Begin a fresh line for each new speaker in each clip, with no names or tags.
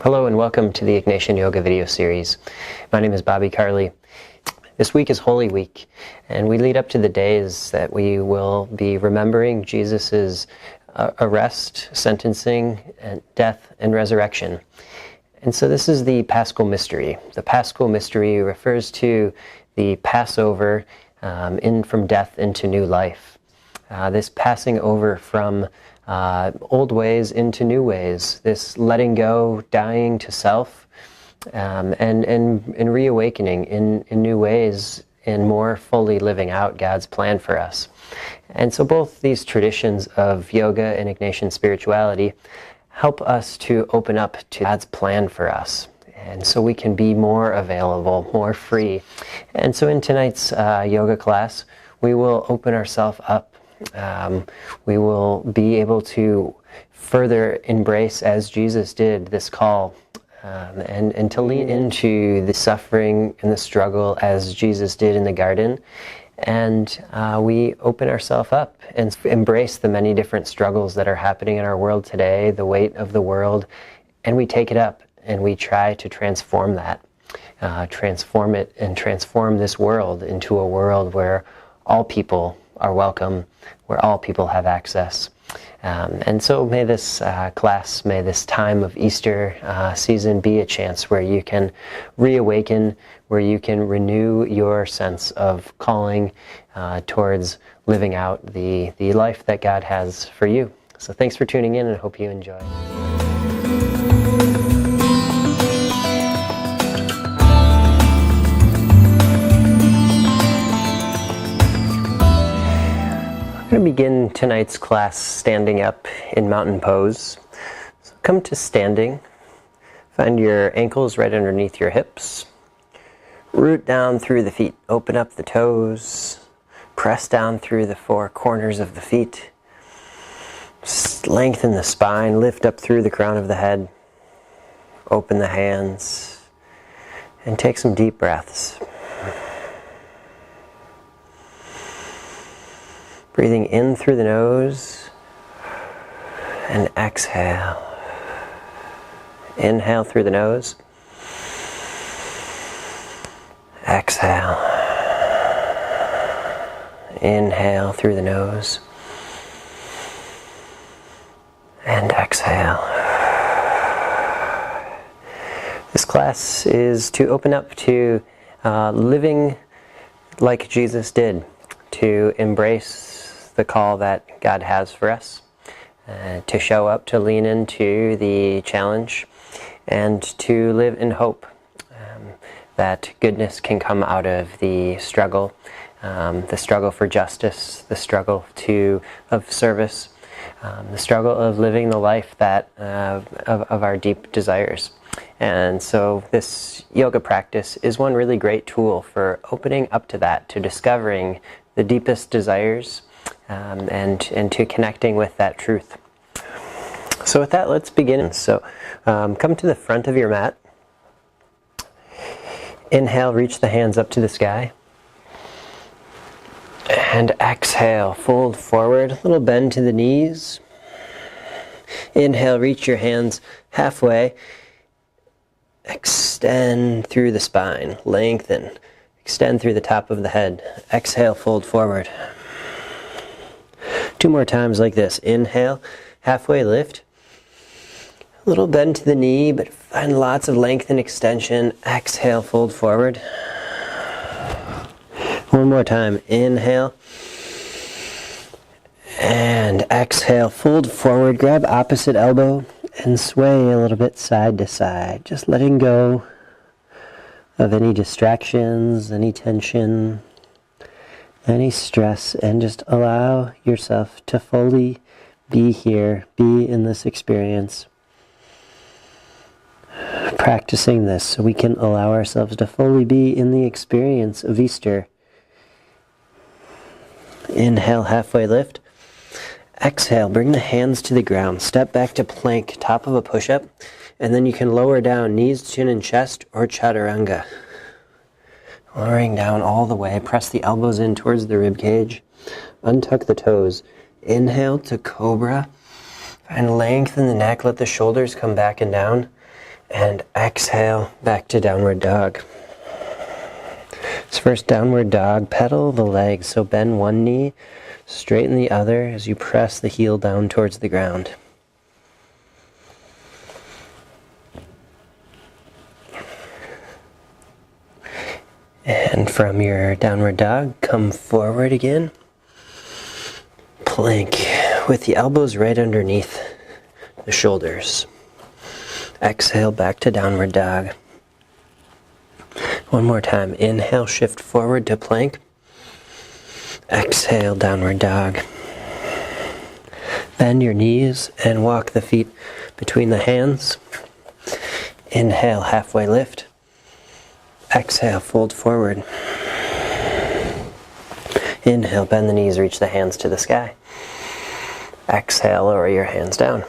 Hello and welcome to the Ignatian Yoga video series. My name is Bobby Carley. This week is Holy Week, and we lead up to the days that we will be remembering Jesus' arrest, sentencing, and death and resurrection. And so this is the Paschal Mystery. The Paschal Mystery refers to the Passover from death into new life. This passing over from old ways into new ways, this letting go, dying to self, and reawakening in new ways, and more fully living out God's plan for us. And so both these traditions of yoga and Ignatian spirituality help us to open up to God's plan for us, and so we can be more available, more free. And so in tonight's yoga class, we will open ourselves up. We will be able to further embrace, as Jesus did, this call, and to lean into the suffering and the struggle as Jesus did in the garden. And we open ourselves up and embrace the many different struggles that are happening in our world today, the weight of the world, and we take it up and we try to transform that, transform it, and transform this world into a world where all people are welcome, where all people have access. And so may this class, may this time of Easter season be a chance where you can reawaken, where you can renew your sense of calling towards living out the life that God has for you. So thanks for tuning in, and I hope you enjoy. I'm going to begin tonight's class standing up in mountain pose. So come to standing. Find your ankles right underneath your hips. Root down through the feet. Open up the toes. Press down through the four corners of the feet. Lengthen the spine. Lift up through the crown of the head. Open the hands. And take some deep breaths. Breathing in through the nose and exhale. Inhale through the nose. Exhale. Inhale through the nose. And exhale. This class is to open up to living like Jesus did, to embrace the call that God has for us, to show up, to lean into the challenge, and to live in hope that goodness can come out of the struggle for justice, the struggle of service, the struggle of living the life that of our deep desires. And so this yoga practice is one really great tool for opening up to that, to discovering the deepest desires, and to connecting with that truth. So with that, let's begin. So come to the front of your mat. Inhale, reach the hands up to the sky. And exhale, fold forward, a little bend to the knees. Inhale, reach your hands halfway. Extend through the spine, lengthen. Extend through the top of the head. Exhale, fold forward. 2 more times like this. Inhale, halfway lift. A little bend to the knee, but find lots of length and extension. Exhale, fold forward. 1 more time. Inhale. And exhale, fold forward. Grab opposite elbow and sway a little bit side to side. Just letting go of any distractions, any tension, any stress, and just allow yourself to fully be here, be in this experience. Practicing this so we can allow ourselves to fully be in the experience of Easter. Inhale, halfway lift. Exhale, bring the hands to the ground. Step back to plank, top of a push-up, and then you can lower down knees, chin, and chest, or chaturanga. Lowering down all the way, press the elbows in towards the rib cage. Untuck the toes. Inhale to cobra. And lengthen the neck, let the shoulders come back and down. And exhale, back to downward dog. So first downward dog, pedal the legs. So bend one knee, straighten the other as you press the heel down towards the ground. And from your downward dog, come forward again. Plank with the elbows right underneath the shoulders. Exhale, back to downward dog. One more time. Inhale, shift forward to plank. Exhale, downward dog. Bend your knees and walk the feet between the hands. Inhale, halfway lift. Exhale, fold forward. Inhale, bend the knees, reach the hands to the sky. Exhale, lower your hands down.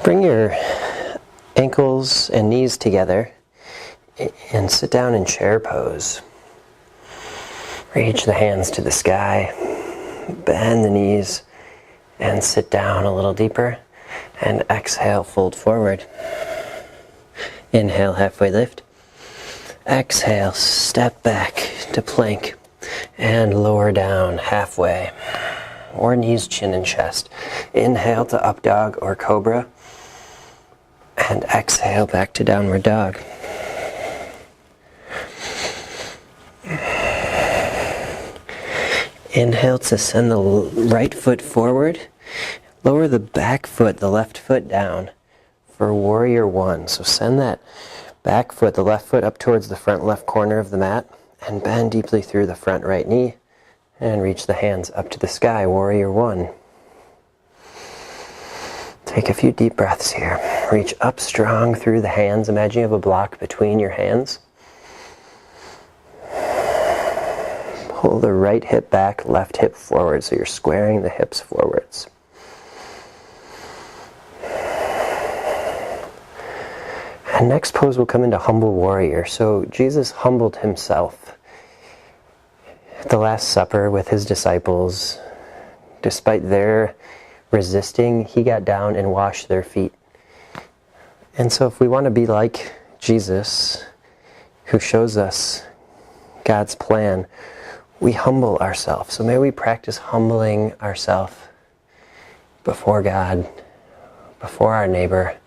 Bring your ankles and knees together and sit down in chair pose. Reach the hands to the sky, bend the knees, and sit down a little deeper. And exhale, fold forward. Inhale, halfway lift. Exhale, step back to plank and lower down halfway, or knees, chin, and chest. Inhale to up dog or cobra. And exhale, back to downward dog. Inhale to send the right foot forward. Lower the back foot, the left foot down for warrior one. So send that back foot, the left foot up towards the front left corner of the mat and bend deeply through the front right knee and reach the hands up to the sky, warrior one. Take a few deep breaths here. Reach up strong through the hands. Imagine you have a block between your hands. Pull the right hip back, left hip forward, so you're squaring the hips forwards. And next pose will come into humble warrior. So Jesus humbled himself at the Last Supper with his disciples. Despite their resisting, he got down and washed their feet. And so if we want to be like Jesus, who shows us God's plan, we humble ourselves. So may we practice humbling ourselves before God, before our neighbor.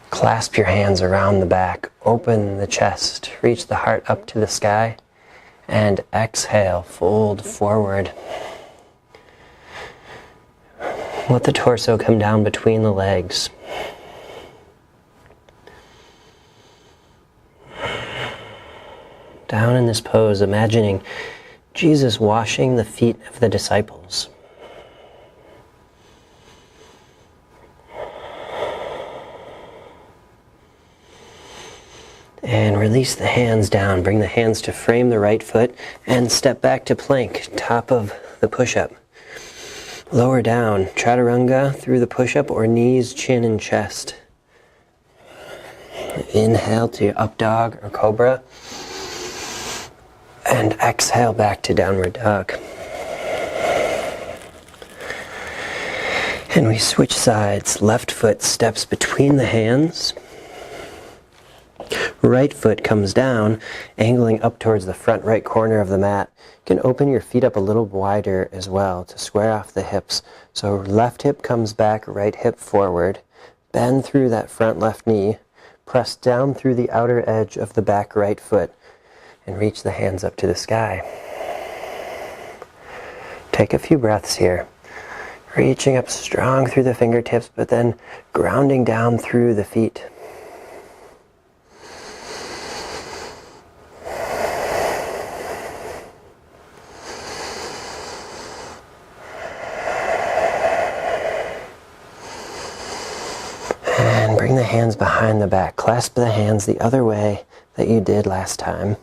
Clasp your hands around the back, open the chest, reach the heart up to the sky, and exhale, fold forward. Let the torso come down between the legs. Down in this pose, imagining Jesus washing the feet of the disciples. And release the hands down. Bring the hands to frame the right foot and step back to plank, top of the push-up. Lower down, chaturanga through the push-up or knees, chin, and chest. Inhale to up dog or cobra. And exhale back to downward dog. And we switch sides. Left foot steps between the hands. Right foot comes down, angling up towards the front right corner of the mat. You can open your feet up a little wider as well to square off the hips. So left hip comes back, right hip forward. Bend through that front left knee. Press down through the outer edge of the back right foot and reach the hands up to the sky. Take a few breaths here. Reaching up strong through the fingertips, but then grounding down through the feet. And bring the hands behind the back. Clasp the hands the other way that you did last time.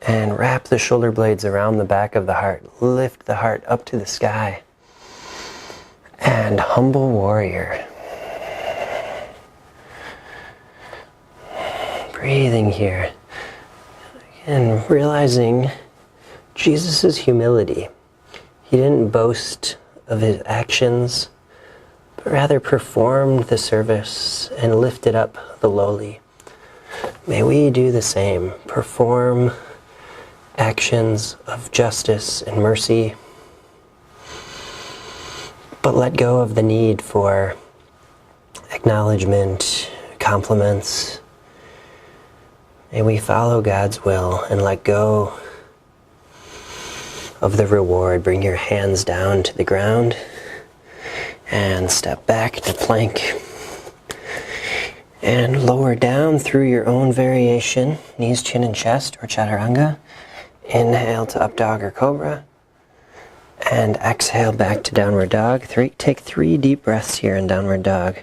And wrap the shoulder blades around the back of the heart. Lift the heart up to the sky. And humble warrior. Breathing here. And realizing Jesus' humility. He didn't boast of his actions but rather performed the service and lifted up the lowly. May we do the same, perform actions of justice and mercy, but let go of the need for acknowledgement, compliments. May we follow God's will and let go of the reward. Bring your hands down to the ground and step back to plank. And lower down through your own variation, knees, chin, and chest, or chaturanga. Inhale to up dog or cobra. And exhale back to downward dog. Take 3 deep breaths here in downward dog.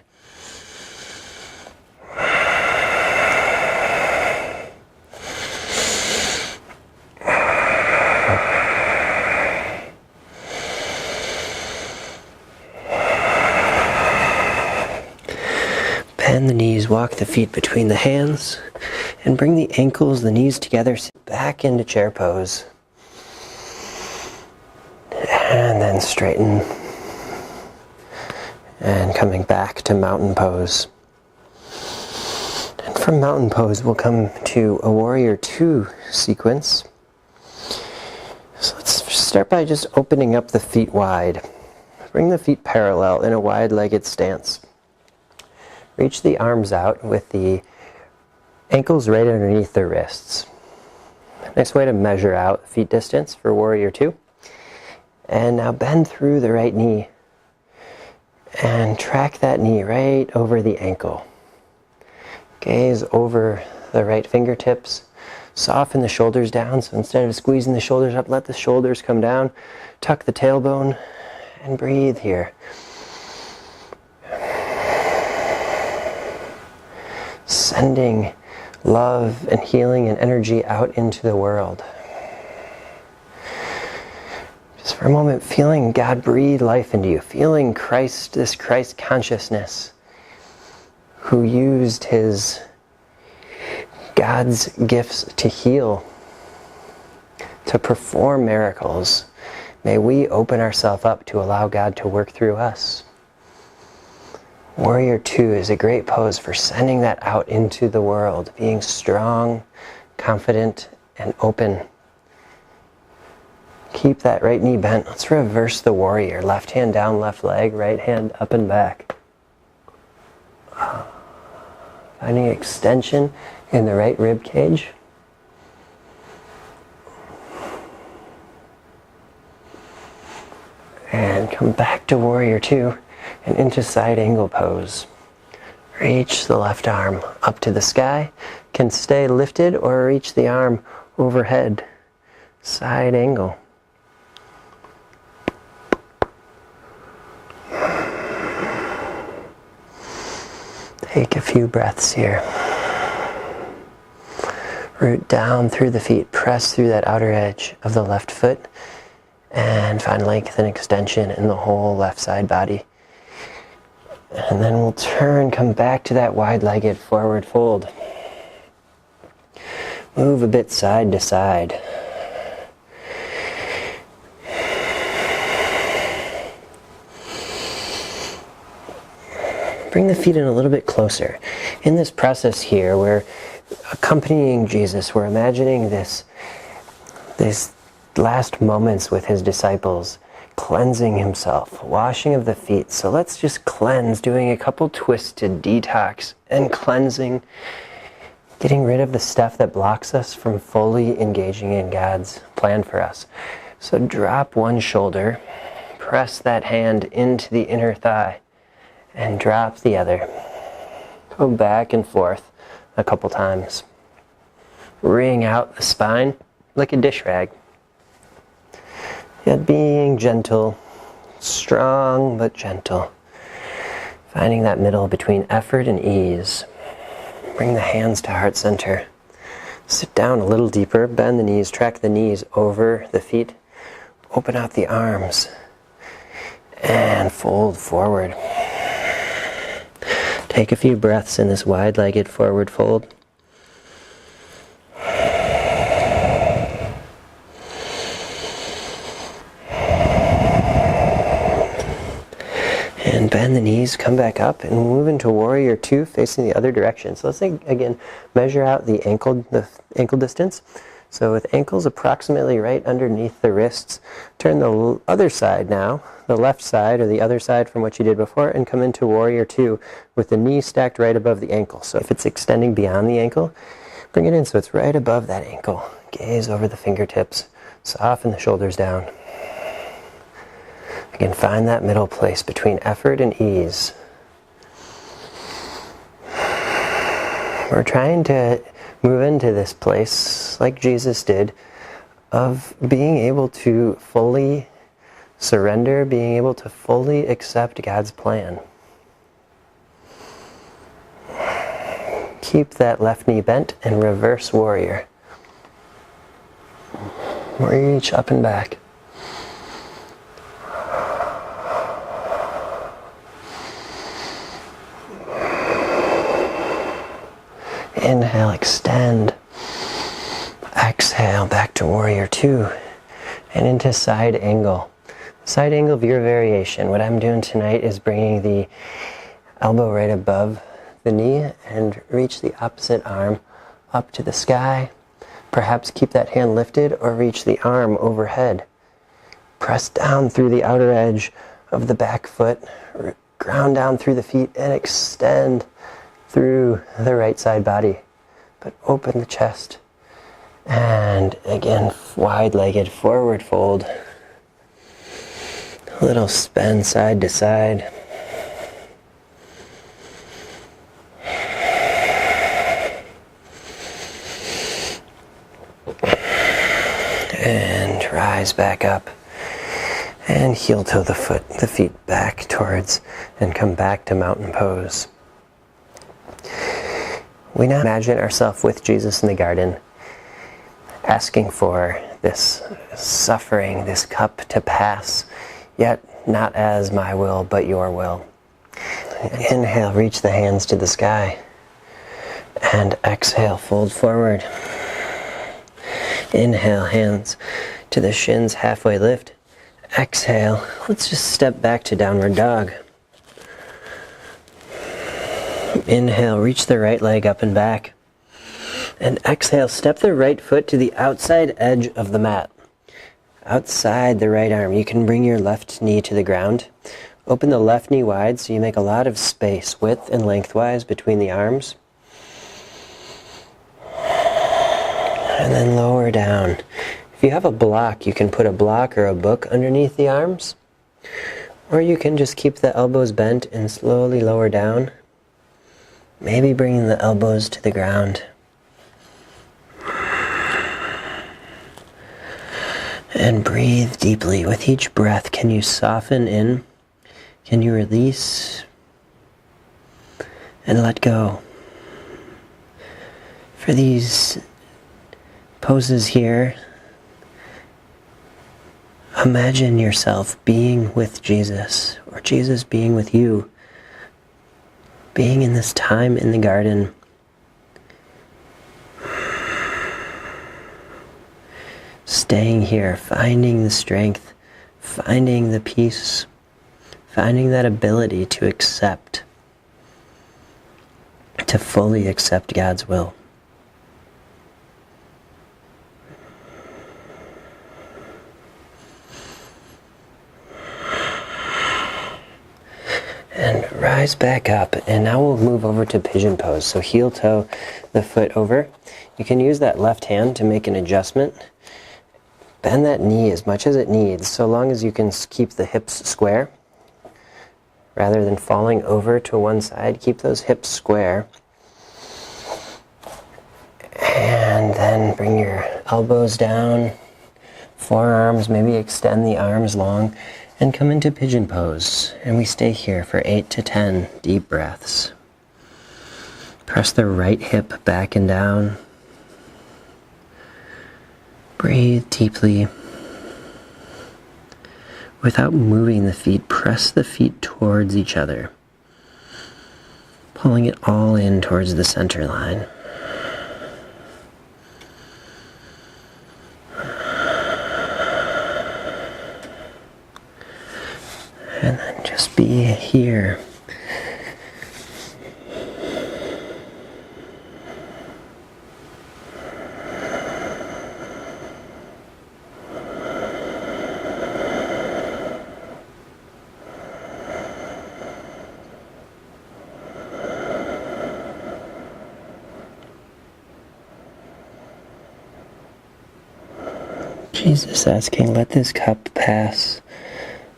Bend the knees, walk the feet between the hands, and bring the ankles, the knees together, sit back into chair pose. And then straighten. And coming back to mountain pose. And from mountain pose, we'll come to a warrior 2 sequence. So let's start by just opening up the feet wide. Bring the feet parallel in a wide-legged stance. Reach the arms out with the ankles right underneath the wrists. Nice way to measure out feet distance for warrior 2. And now bend through the right knee and track that knee right over the ankle. Gaze over the right fingertips. Soften the shoulders down, so instead of squeezing the shoulders up, let the shoulders come down. Tuck the tailbone and breathe here. Sending love and healing and energy out into the world. Just for a moment, feeling God breathe life into you, feeling Christ, this Christ consciousness, who used his God's gifts to heal, to perform miracles. May we open ourselves up to allow God to work through us. Warrior 2 is a great pose for sending that out into the world, being strong, confident, and open. Keep that right knee bent. Let's reverse the warrior. Left hand down, left leg, right hand up and back. Finding extension in the right rib cage. And come back to warrior 2. And into side angle pose. Reach the left arm up to the sky. Can stay lifted or reach the arm overhead. Side angle. Take a few breaths here. Root down through the feet. Press through that outer edge of the left foot. And find length and extension in the whole left side body. And then we'll turn, come back to that wide-legged forward fold. Move a bit side to side. Bring the feet in a little bit closer. In this process here, we're accompanying Jesus. We're imagining this last moments with his disciples, cleansing himself, washing of the feet. So let's just cleanse, doing a couple twists to detox and cleansing, getting rid of the stuff that blocks us from fully engaging in God's plan for us. So drop one shoulder, press that hand into the inner thigh, and drop the other. Go back and forth a couple times. Wring out the spine like a dish rag. Yet being gentle, strong but gentle. Finding that middle between effort and ease. Bring the hands to heart center. Sit down a little deeper, bend the knees, track the knees over the feet. Open out the arms. And fold forward. Take a few breaths in this wide-legged forward fold. And bend Bend the knees, come back up, and move into Warrior Two, facing the other direction. So let's again measure out the ankle distance. So with ankles approximately right underneath the wrists, turn the other side now, the left side or the other side from what you did before, and come into Warrior Two with the knee stacked right above the ankle. So if it's extending beyond the ankle, bring it in so it's right above that ankle. Gaze over the fingertips, soften the shoulders down. Again, find that middle place between effort and ease. We're trying to move into this place, like Jesus did, of being able to fully surrender, being able to fully accept God's plan. Keep that left knee bent and reverse warrior. Reach up and back. Inhale, extend. Exhale, back to Warrior Two and into side angle. Side angle of your variation. What I'm doing tonight is bringing the elbow right above the knee and reach the opposite arm up to the sky. Perhaps keep that hand lifted or reach the arm overhead. Press down through the outer edge of the back foot. Ground down through the feet and extend through the right side body, but open the chest. And again, wide-legged forward fold. A little spin side to side. And rise back up. And heel toe the feet back towards, and come back to mountain pose. We now imagine ourselves with Jesus in the garden, asking for this suffering, this cup to pass, yet not as my will, but your will. Inhale, reach the hands to the sky. And exhale, fold forward. Inhale, hands to the shins, halfway lift. Exhale, let's just step back to downward dog. Inhale, reach the right leg up and back. And exhale, step the right foot to the outside edge of the mat. Outside the right arm. You can bring your left knee to the ground. Open the left knee wide so you make a lot of space, width and lengthwise, between the arms. And then lower down. If you have a block, you can put a block or a book underneath the arms. Or you can just keep the elbows bent and slowly lower down. Maybe bringing the elbows to the ground. And breathe deeply. With each breath, can you soften in? Can you release? And let go. For these poses here, imagine yourself being with Jesus, or Jesus being with you. Being in this time in the garden. Staying here, finding the strength, finding the peace, finding that ability to accept, to fully accept God's will. And rise back up, and now we'll move over to pigeon pose. So heel toe the foot over. You can use that left hand to make an adjustment. Bend that knee as much as it needs, so long as you can keep the hips square. Rather than falling over to one side, keep those hips square. And then bring your elbows down, forearms, maybe extend the arms long. And come into pigeon pose, and we stay here for 8 to 10 deep breaths. Press the right hip back and down. Breathe deeply. Without moving the feet, press the feet towards each other, pulling it all in towards the center line. And then just be here. Jesus asking, let this cup pass,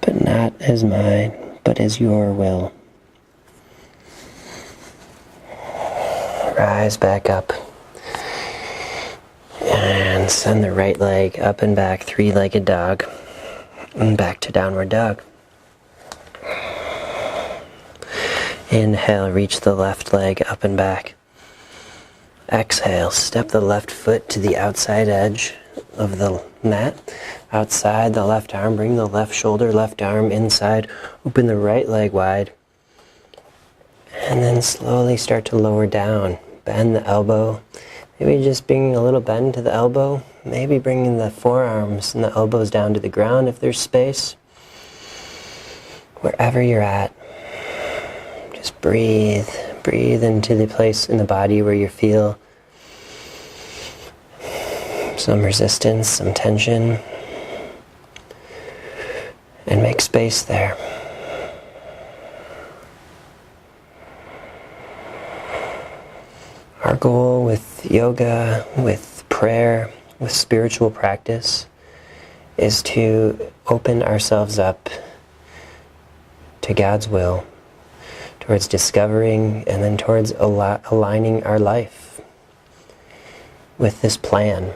but not as mine, but as your will. Rise back up. And send the right leg up and back, three-legged dog. And back to downward dog. Inhale, reach the left leg up and back. Exhale, step the left foot to the outside edge of the mat. Outside the left arm, bring the left shoulder, left arm inside. Open the right leg wide. And then slowly start to lower down. Bend the elbow. Maybe just bringing a little bend to the elbow. Maybe bringing the forearms and the elbows down to the ground if there's space. Wherever you're at, just breathe. Breathe into the place in the body where you feel some resistance, some tension. And make space there. Our goal with yoga, with prayer, with spiritual practice is to open ourselves up to God's will, towards discovering and then towards aligning our life with this plan,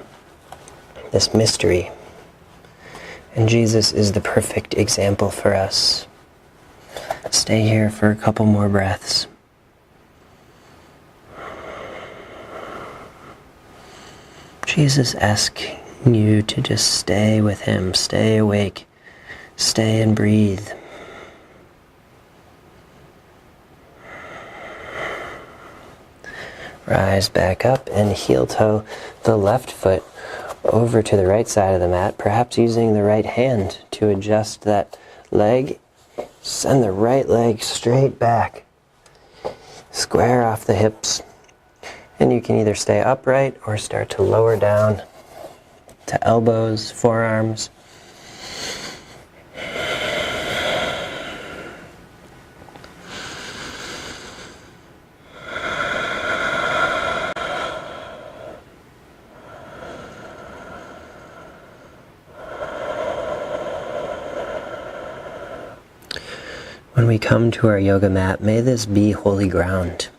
this mystery. And Jesus is the perfect example for us. Stay here for a couple more breaths. Jesus asking you to just stay with Him, stay awake, stay and breathe. Rise back up and heel toe the left foot over to the right side of the mat, perhaps using the right hand to adjust that leg. Send the right leg straight back. Square off the hips. And you can either stay upright or start to lower down to elbows, forearms. When we come to our yoga mat, may this be holy ground.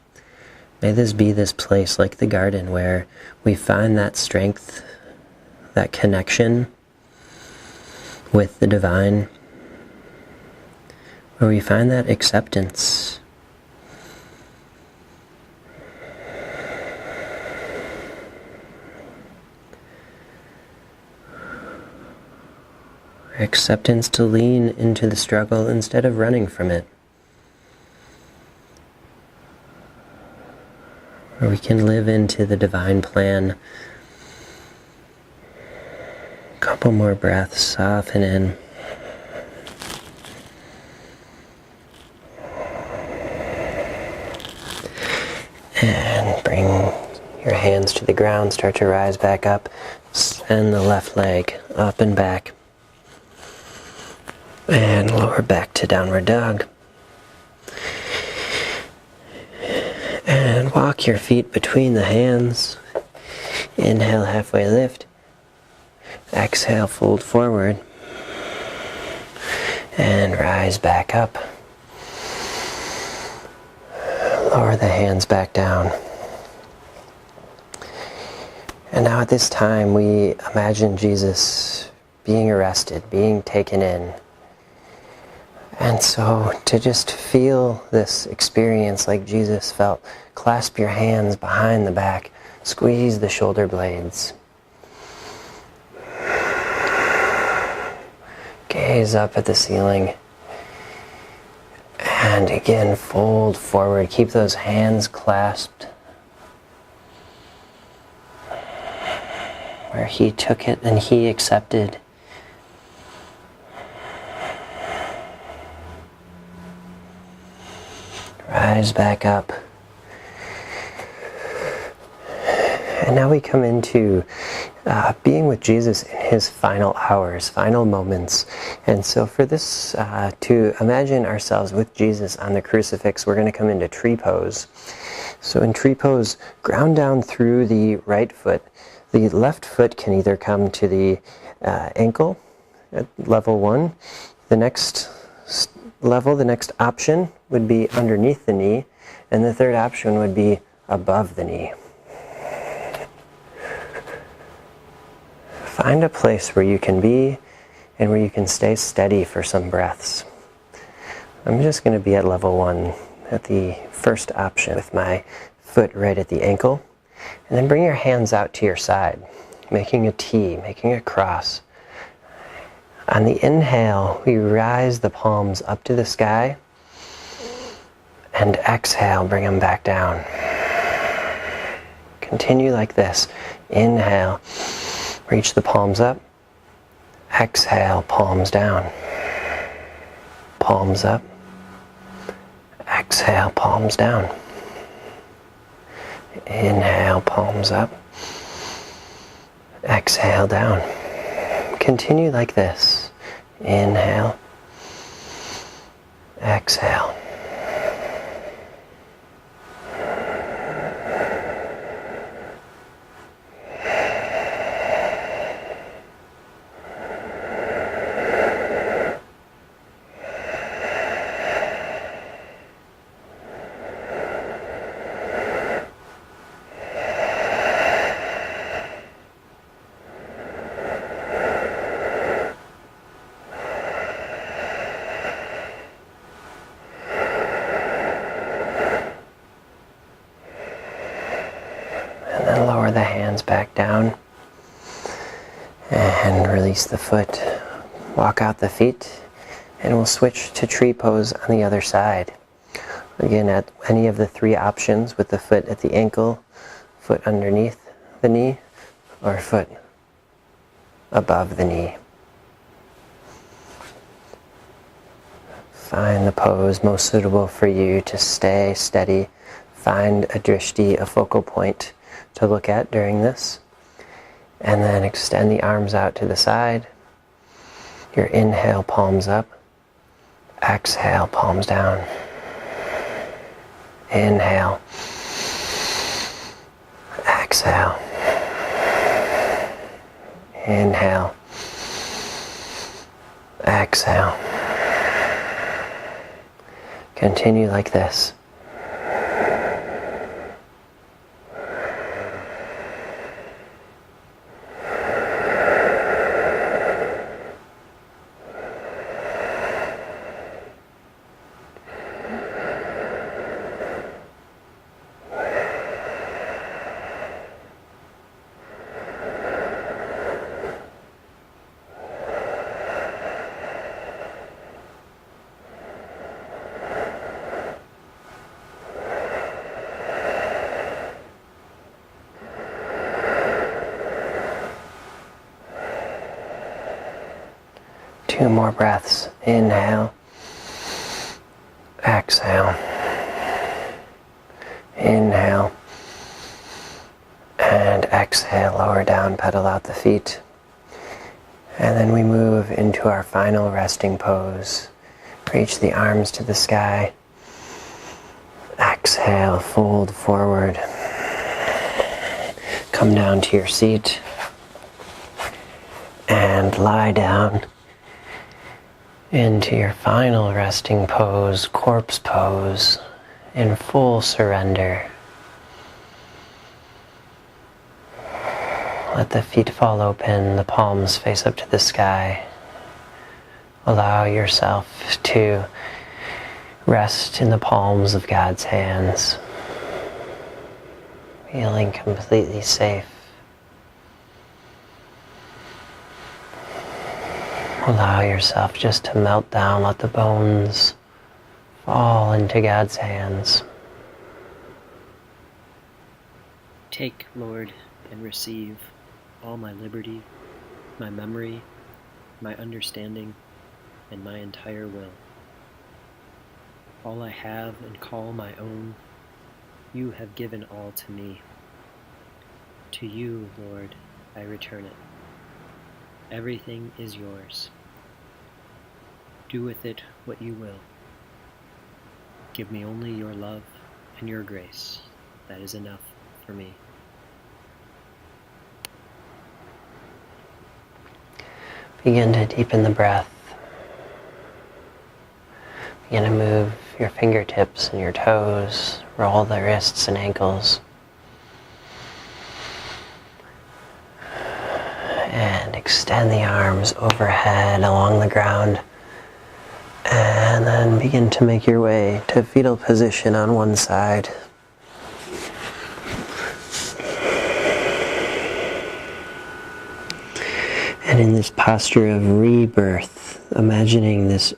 May this be this place like the garden where we find that strength, that connection with the divine, where we find that acceptance. Acceptance to lean into the struggle instead of running from it. Where we can live into the divine plan. A couple more breaths, soften in. And bring your hands to the ground, start to rise back up. Send the left leg up and back. And lower back to downward dog. And walk your feet between the hands. Inhale, halfway lift. Exhale, fold forward. And rise back up. Lower the hands back down. And now at this time we imagine Jesus being arrested, being taken in. And so to just feel this experience like Jesus felt, clasp your hands behind the back, squeeze the shoulder blades. Gaze up at the ceiling. And again, fold forward. Keep those hands clasped. Where He took it and He accepted. Rise back up. And now we come into being with Jesus in His final hours, final moments. And so for this, to imagine ourselves with Jesus on the crucifix, we're going to come into tree pose. So in tree pose, ground down through the right foot. The left foot can either come to the ankle at level 1. The next level, the next option would be underneath the knee, and the third option would be above the knee. Find a place where you can be and where you can stay steady for some breaths. I'm just going to be at level 1 at the first option with my foot right at the ankle. And then bring your hands out to your side, making a T, making a cross. On the inhale, we rise the palms up to the sky. And exhale, bring them back down. Continue like this. Inhale, reach the palms up. Exhale, palms down. Palms up. Exhale, palms down. Inhale, palms up. Exhale, down. Continue like this. Inhale. Exhale. And then lower the hands back down and release the foot. Walk out the feet, and we'll switch to tree pose on the other side. Again, at any of the 3 options, with the foot at the ankle, foot underneath the knee, or foot above the knee. Find the pose most suitable for you to stay steady. Find a drishti, a focal point to look at during this. And then extend the arms out to the side. Your inhale, palms up. Exhale, palms down. Inhale. Exhale. Inhale. Exhale. Continue like this. Two more breaths. Inhale. Exhale. Inhale. And exhale. Lower down, pedal out the feet. And then we move into our final resting pose. Reach the arms to the sky. Exhale, fold forward. Come down to your seat. And lie down into your final resting pose, corpse pose, in full surrender. Let the feet fall open, the palms face up to the sky. Allow yourself to rest in the palms of God's hands, feeling completely safe. Allow yourself just to melt down, let the bones fall into God's hands.
Take, Lord, and receive all my liberty, my memory, my understanding, and my entire will. All I have and call my own, you have given all to me. To you, Lord, I return it. Everything is yours. Do with it what you will. Give me only your love and your grace. That is enough for me.
Begin to deepen the breath. Begin to move your fingertips and your toes. Roll the wrists and ankles. And extend the arms overhead along the ground. And then begin to make your way to fetal position on one side. And in this posture of rebirth, imagining this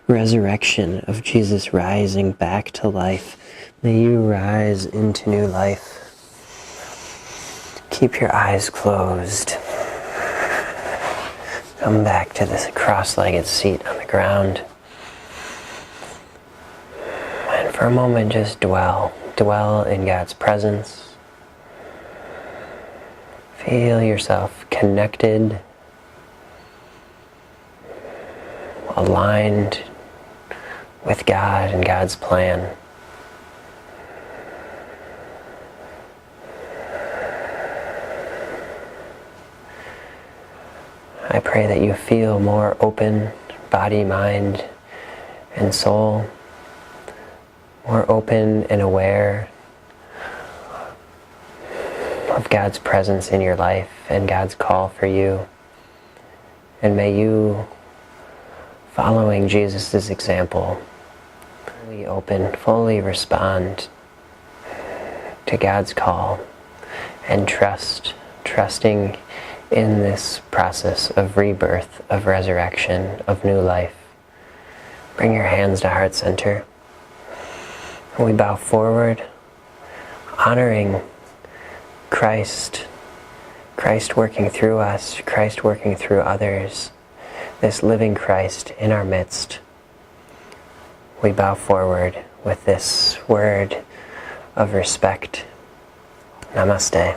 resurrection of Jesus rising back to life, may you rise into new life. Keep your eyes closed. Come back to this cross-legged seat on the ground. And for a moment, just dwell in God's presence. Feel yourself connected, aligned with God and God's plan. I pray that you feel more open, body, mind, and soul, more open and aware of God's presence in your life and God's call for you. And may you, following Jesus' example, fully open, fully respond to God's call and trusting in this process of rebirth, of resurrection, of new life. Bring your hands to heart center. And we bow forward, honoring Christ working through us, Christ working through others, this living Christ in our midst. We bow forward with this word of respect. Namaste.